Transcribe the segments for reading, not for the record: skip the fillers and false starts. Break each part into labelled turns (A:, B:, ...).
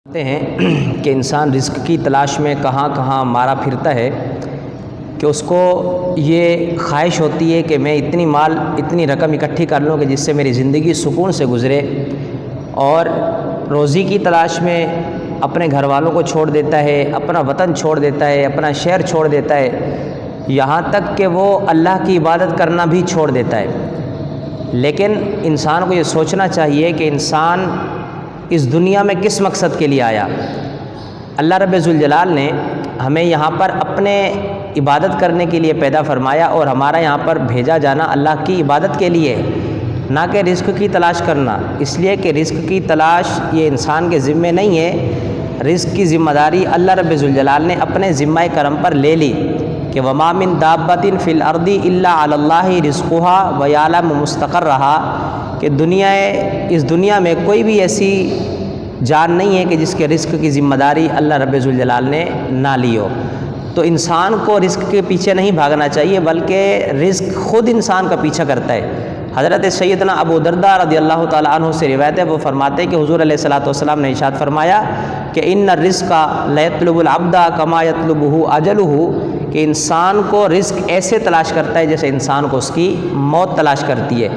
A: کہتے ہیں کہ انسان رزق کی تلاش میں کہاں کہاں مارا پھرتا ہے کہ اس کو یہ خواہش ہوتی ہے کہ میں اتنی رقم اکٹھی کر لوں کہ جس سے میری زندگی سکون سے گزرے، اور روزی کی تلاش میں اپنے گھر والوں کو چھوڑ دیتا ہے، اپنا وطن چھوڑ دیتا ہے، اپنا شہر چھوڑ دیتا ہے، یہاں تک کہ وہ اللہ کی عبادت کرنا بھی چھوڑ دیتا ہے۔ لیکن انسان کو یہ سوچنا چاہیے کہ انسان اس دنیا میں کس مقصد کے لیے آیا۔ اللہ رب ذوالجلال نے ہمیں یہاں پر اپنے عبادت کرنے کے لیے پیدا فرمایا، اور ہمارا یہاں پر بھیجا جانا اللہ کی عبادت کے لیے، نہ کہ رزق کی تلاش کرنا۔ اس لیے کہ رزق کی تلاش یہ انسان کے ذمے نہیں ہے، رزق کی ذمہ داری اللہ رب ذوالجلال نے اپنے ذمہ کرم پر لے لی کہ وَمَا مِن دَابَّةٍ فِي الْأَرْضِ إِلَّا عَلَى اللَّهِ رِزْقُهَا وَيَعْلَمُ مُسْتَقَرَّهَا، کہ اس دنیا میں کوئی بھی ایسی جان نہیں ہے کہ جس کے رزق کی ذمہ داری اللہ رب ذوالجلال نے نہ لی ہو۔ تو انسان کو رزق کے پیچھے نہیں بھاگنا چاہیے، بلکہ رزق خود انسان کا پیچھا کرتا ہے۔ حضرت سیدنا ابو درداء رضی اللہ تعالیٰ عنہ سے روایت ہے، وہ فرماتے ہیں کہ حضور علیہ الصلوۃ والسلام نے ارشاد فرمایا کہ ان الرزق لیطلب العبد کما یطلبہ اجلہ، کہ انسان کو رزق ایسے تلاش کرتا ہے جیسے انسان کو اس کی موت تلاش کرتی ہے۔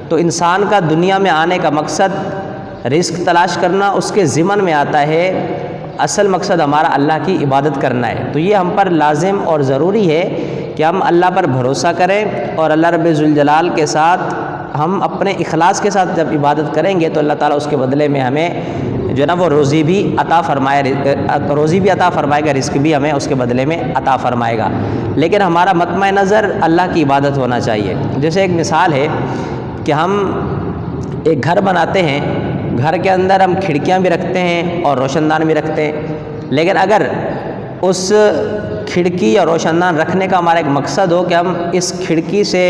A: تو انسان کا دنیا میں آنے کا مقصد رزق تلاش کرنا اس کے ضمن میں آتا ہے، اصل مقصد ہمارا اللہ کی عبادت کرنا ہے۔ تو یہ ہم پر لازم اور ضروری ہے کہ ہم اللہ پر بھروسہ کریں، اور اللہ رب ذوالجلال کے ساتھ ہم اپنے اخلاص کے ساتھ جب عبادت کریں گے تو اللہ تعالیٰ اس کے بدلے میں ہمیں جو ہے نا وہ روزی بھی عطا فرمائے گا، رزق بھی ہمیں اس کے بدلے میں عطا فرمائے گا۔ لیکن ہمارا مطمع نظر اللہ کی عبادت ہونا چاہیے۔ جیسے ایک مثال ہے کہ ہم ایک گھر بناتے ہیں، گھر کے اندر ہم کھڑکیاں بھی رکھتے ہیں اور روشن دان بھی رکھتے ہیں، لیکن اگر اس کھڑکی یا روشن دان رکھنے کا ہمارا ایک مقصد ہو کہ ہم اس کھڑکی سے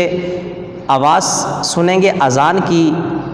A: آواز سنیں گے اذان کی،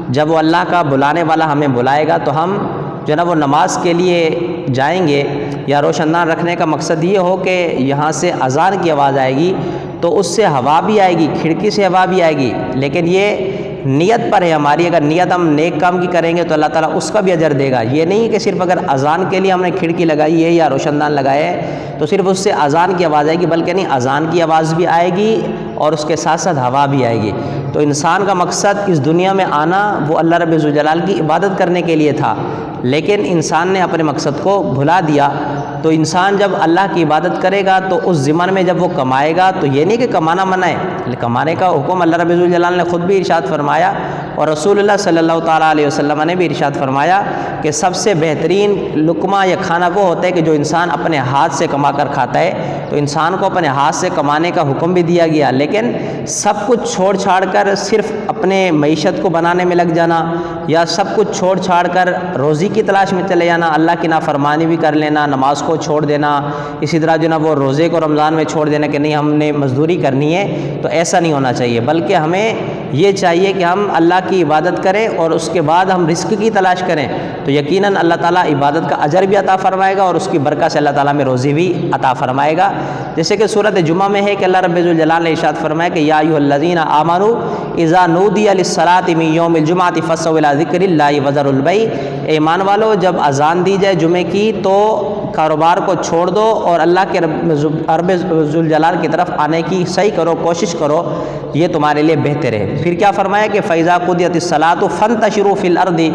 A: جب وہ اللہ کا بلانے والا ہمیں بلائے گا تو ہم جو ہے نا وہ نماز کے لیے جائیں گے، یا روشن دان رکھنے کا مقصد یہ ہو کہ یہاں سے اذان کی آواز آئے گی تو اس سے ہوا بھی آئے گی، کھڑکی سے ہوا بھی آئے گی، لیکن یہ نیت پر ہے ہماری۔ اگر نیت ہم نیک کام کی کریں گے تو اللہ تعالیٰ اس کا بھی اجر دے گا۔ یہ نہیں کہ صرف اگر اذان کے لیے ہم نے کھڑکی لگائی ہے یا روشن دان لگائے ہے تو صرف اس سے اذان کی آواز آئے گی، بلکہ نہیں، اذان کی آواز بھی آئے گی اور اس کے ساتھ ساتھ ہوا بھی آئے گی۔ تو انسان کا مقصد اس دنیا میں آنا وہ اللہ رب ذوالجلال کی عبادت کرنے کے لیے تھا، لیکن انسان نے اپنے مقصد کو بھلا دیا۔ تو انسان جب اللہ کی عبادت کرے گا تو اس ضمن میں جب وہ کمائے گا تو یہ نہیں کہ کمانا منع ہے، کمانے کا حکم اللہ رب ذوالجلال نے خود بھی ارشاد فرمایا، اور رسول اللہ صلی اللہ تعالیٰ علیہ وسلم نے بھی ارشاد فرمایا کہ سب سے بہترین لقمہ یا کھانا وہ ہوتا ہے کہ جو انسان اپنے ہاتھ سے کما کر کھاتا ہے۔ تو انسان کو اپنے ہاتھ سے کمانے کا حکم بھی دیا گیا، لیکن سب کچھ چھوڑ چھاڑ کر صرف اپنے معیشت کو بنانے میں لگ جانا، یا سب کچھ چھوڑ چھاڑ کر روزی کی تلاش میں چلے جانا، اللہ کی نافرمانی بھی کر لینا، نماز کو چھوڑ دینا، اسی طرح جو نا وہ روزے کو رمضان میں چھوڑ دینا کہ نہیں ہم نے مزدوری کرنی ہے، تو ایسا نہیں ہونا چاہیے۔ بلکہ ہمیں یہ چاہیے کہ ہم اللہ کی عبادت کریں اور اس کے بعد ہم رزق کی تلاش کریں، تو یقیناً اللہ تعالیٰ عبادت کا اجر بھی عطا فرمائے گا اور اس کی برکت سے اللہ تعالیٰ میں روزی بھی عطا فرمائے گا۔ جیسے کہ سورۃ جمعہ میں ہے کہ اللہ رب ذوالجلال نے ارشاد فرمایا کہ یا ایھا الذین آمنوا اذا نودی للصلاۃ من یوم الجمعۃ فاسعوا الی ذکر اللہ وذروا البیع، اے ایمان والو جب اذان دی جائے جمعے کی تو کاروبار کو چھوڑ دو اور اللہ کے رب ذوالجلال کی طرف آنے کی صحیح کرو، کوشش کرو، یہ تمہارے لیے بہتر ہے۔ پھر کیا فرمایا کہ فَإِذَا قُضِيَتِ الصَّلَاةُ فَانتَشِرُوا فِي الْأَرْضِ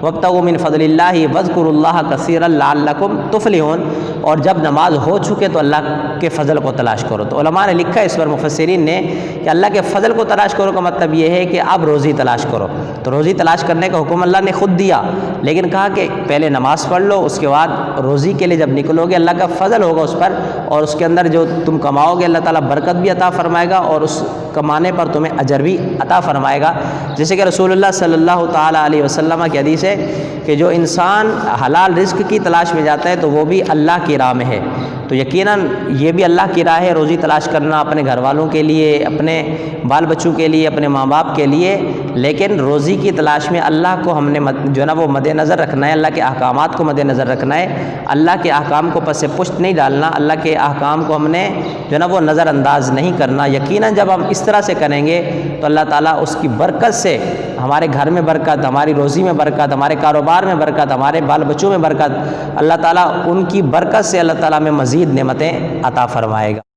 A: وَابْتَغُوا مِن فَضْلِ اللَّهِ وَاذْكُرُوا اللَّهَ كَثِيرًا لَعَلَّكُمْ تُفْلِحُونَ، اور جب نماز ہو چکے تو اللہ کے فضل کو تلاش کرو۔ تو علماء نے لکھا ہے اس پر، مفسرین نے، کہ اللہ کے فضل کو تلاش کرو کا مطلب یہ ہے کہ اب روزی تلاش کرو۔ تو روزی تلاش کرنے کا حکم اللہ نے خود دیا، لیکن کہا کہ پہلے نماز پڑھ لو، اس کے بعد روزی کے لیے جب نکلو گے اللہ کا فضل ہوگا اس پر، اور اس کے اندر جو تم کماؤ گے اللہ تعالیٰ برکت بھی عطا فرمائے گا اور اس کمانے پر تمہیں اجر بھی عطا فرمائے گا۔ جیسے کہ رسول اللہ صلی اللہ تعالیٰ علیہ وسلم کی حدیث ہے کہ جو انسان حلال رزق کی تلاش میں جاتا ہے تو وہ بھی اللہ کی راہ میں ہے۔ تو یقیناً یہ بھی اللہ کی راہ ہے، روزی تلاش کرنا اپنے گھر والوں کے لیے، اپنے بال بچوں کے لیے، اپنے ماں باپ کے لیے، لیکن روزی کی تلاش میں اللہ کو ہم نے جو ہے نا وہ مد نظر رکھنا ہے، اللہ کے احکامات کو مد نظر رکھنا ہے، اللہ کے احکام کو پس پشت نہیں ڈالنا، اللہ کے احکام کو ہم نے جو ہے نا وہ نظر انداز نہیں کرنا۔ یقیناً جب ہم اس طرح سے کریں گے تو اللہ تعالیٰ اس کی برکت سے ہمارے گھر میں برکت، ہماری روزی میں برکت، ہمارے کاروبار میں برکت، ہمارے بال بچوں میں برکت، اللہ تعالیٰ ان کی برکت سے اللہ تعالیٰ ہمیں مزید نعمتیں عطا فرمائے گا۔